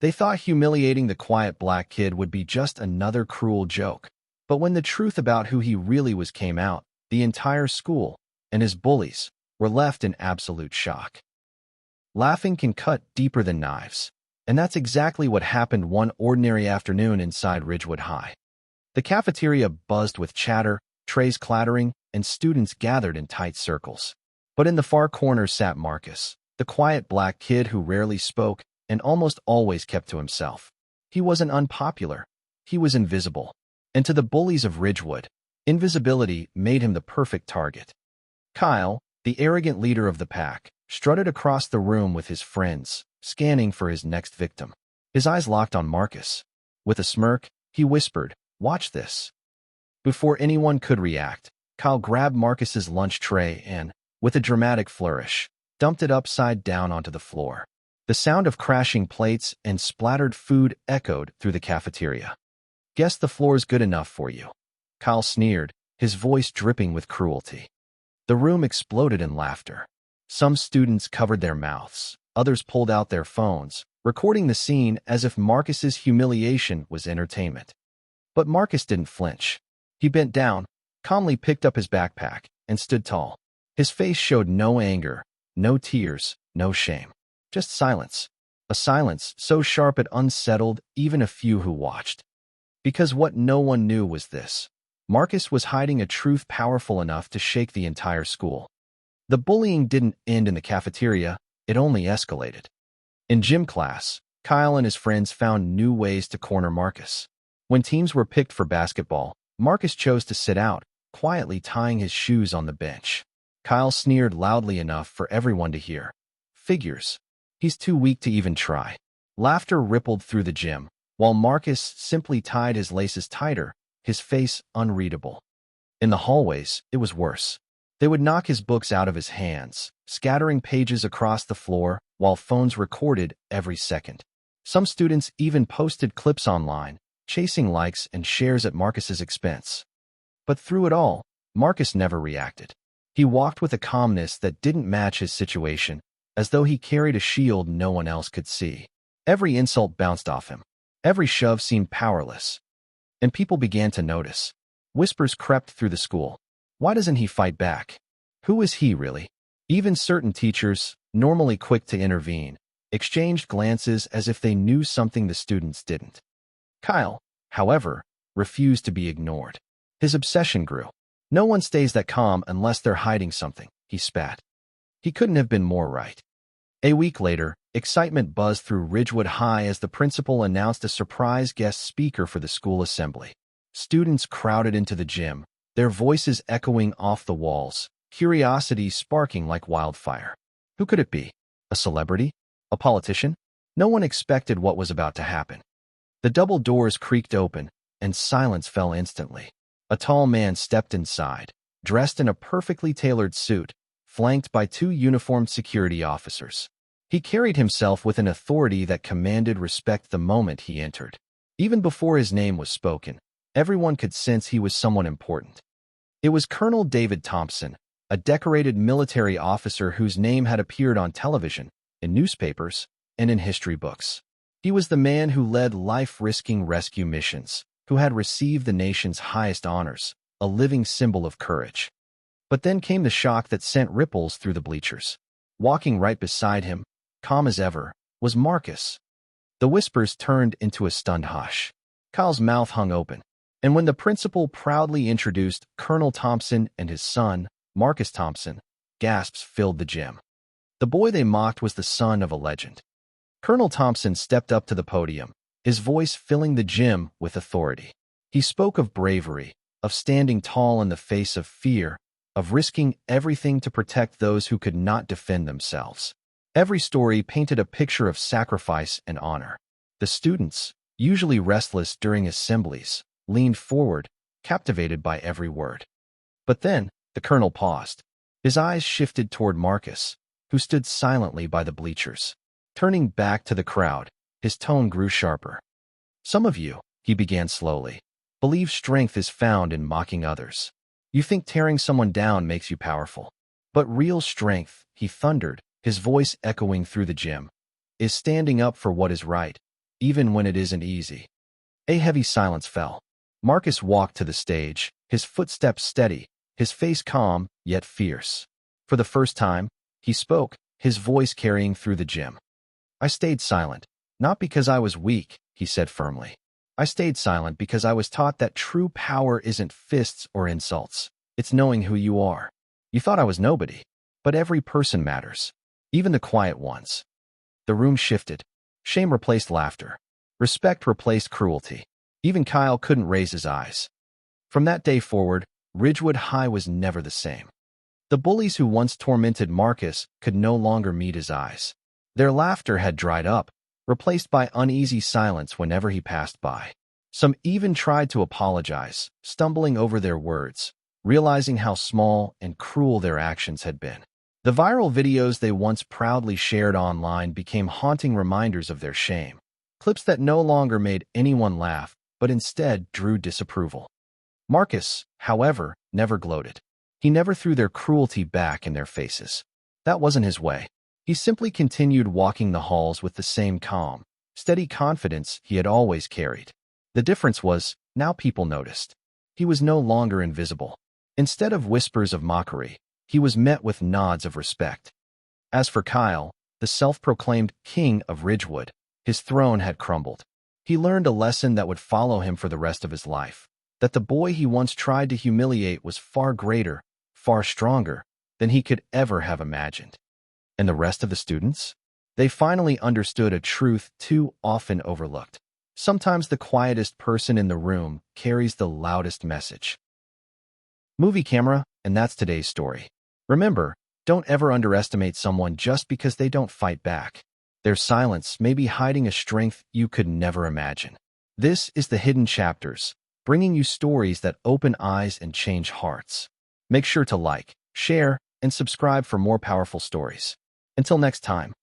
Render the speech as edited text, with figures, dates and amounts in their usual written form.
They thought humiliating the quiet black kid would be just another cruel joke. But when the truth about who he really was came out, the entire school and his bullies were left in absolute shock. Laughing can cut deeper than knives, and that's exactly what happened one ordinary afternoon inside Ridgewood High. The cafeteria buzzed with chatter, trays clattering, and students gathered in tight circles. But in the far corner sat Marcus, the quiet black kid who rarely spoke and almost always kept to himself. He wasn't unpopular. He was invisible. And to the bullies of Ridgewood, invisibility made him the perfect target. Kyle, the arrogant leader of the pack, strutted across the room with his friends, scanning for his next victim. His eyes locked on Marcus. With a smirk, he whispered, "Watch this." Before anyone could react, Kyle grabbed Marcus's lunch tray and, with a dramatic flourish, dumped it upside down onto the floor. The sound of crashing plates and splattered food echoed through the cafeteria. "Guess the floor's good enough for you," Kyle sneered, his voice dripping with cruelty. The room exploded in laughter. Some students covered their mouths, others pulled out their phones, recording the scene as if Marcus's humiliation was entertainment. But Marcus didn't flinch. He bent down, calmly picked up his backpack, and stood tall. His face showed no anger, no tears, no shame. Just silence. A silence so sharp it unsettled even a few who watched. Because what no one knew was this: Marcus was hiding a truth powerful enough to shake the entire school. The bullying didn't end in the cafeteria, it only escalated. In gym class, Kyle and his friends found new ways to corner Marcus. When teams were picked for basketball, Marcus chose to sit out, quietly tying his shoes on the bench. Kyle sneered loudly enough for everyone to hear. "Figures. He's too weak to even try." Laughter rippled through the gym, while Marcus simply tied his laces tighter, his face unreadable. In the hallways, it was worse. They would knock his books out of his hands, scattering pages across the floor while phones recorded every second. Some students even posted clips online, chasing likes and shares at Marcus's expense. But through it all, Marcus never reacted. He walked with a calmness that didn't match his situation, as though he carried a shield no one else could see. Every insult bounced off him. Every shove seemed powerless. And people began to notice. Whispers crept through the school. Why doesn't he fight back? Who is he really? Even certain teachers, normally quick to intervene, exchanged glances as if they knew something the students didn't. Kyle, however, refused to be ignored. His obsession grew. "No one stays that calm unless they're hiding something," he spat. He couldn't have been more right. A week later, excitement buzzed through Ridgewood High as the principal announced a surprise guest speaker for the school assembly. Students crowded into the gym, their voices echoing off the walls, curiosity sparking like wildfire. Who could it be? A celebrity? A politician? No one expected what was about to happen. The double doors creaked open, and silence fell instantly. A tall man stepped inside, dressed in a perfectly tailored suit, flanked by two uniformed security officers. He carried himself with an authority that commanded respect the moment he entered. Even before his name was spoken, everyone could sense he was someone important. It was Colonel David Thompson, a decorated military officer whose name had appeared on television, in newspapers, and in history books. He was the man who led life-risking rescue missions, who had received the nation's highest honors, a living symbol of courage. But then came the shock that sent ripples through the bleachers. Walking right beside him, calm as ever, was Marcus. The whispers turned into a stunned hush. Kyle's mouth hung open, and when the principal proudly introduced Colonel Thompson and his son, Marcus Thompson, gasps filled the gym. The boy they mocked was the son of a legend. Colonel Thompson stepped up to the podium, his voice filling the gym with authority. He spoke of bravery, of standing tall in the face of fear, of risking everything to protect those who could not defend themselves. Every story painted a picture of sacrifice and honor. The students, usually restless during assemblies, leaned forward, captivated by every word. But then, the colonel paused. His eyes shifted toward Marcus, who stood silently by the bleachers. Turning back to the crowd, his tone grew sharper. "Some of you," he began slowly, "believe strength is found in mocking others. You think tearing someone down makes you powerful. But real strength," he thundered, his voice echoing through the gym, "is standing up for what is right, even when it isn't easy. A heavy silence fell. Marcus walked to the stage, his footsteps steady, his face calm, yet fierce. For the first time, he spoke, his voice carrying through the gym. I stayed silent, not because I was weak, he said firmly. I stayed silent because I was taught that true power isn't fists or insults. It's knowing who you are. You thought I was nobody, but every person matters, even the quiet ones. The room shifted. Shame replaced laughter. Respect replaced cruelty. Even Kyle couldn't raise his eyes. From that day forward, Ridgewood High was never the same. The bullies who once tormented Marcus could no longer meet his eyes. Their laughter had dried up, replaced by uneasy silence whenever he passed by. Some even tried to apologize, stumbling over their words, realizing how small and cruel their actions had been. The viral videos they once proudly shared online became haunting reminders of their shame, clips that no longer made anyone laugh, but instead drew disapproval. Marcus, however, never gloated. He never threw their cruelty back in their faces. That wasn't his way. He simply continued walking the halls with the same calm, steady confidence he had always carried. The difference was, now people noticed. He was no longer invisible. Instead of whispers of mockery, he was met with nods of respect. As for Kyle, the self-proclaimed king of Ridgewood, his throne had crumbled. He learned a lesson that would follow him for the rest of his life, that the boy he once tried to humiliate was far greater, far stronger than he could ever have imagined. And the rest of the students? They finally understood a truth too often overlooked. Sometimes the quietest person in the room carries the loudest message. Movie camera, and that's today's story. Remember, don't ever underestimate someone just because they don't fight back. Their silence may be hiding a strength you could never imagine. This is The Hidden Chapters, bringing you stories that open eyes and change hearts. Make sure to like, share, and subscribe for more powerful stories. Until next time.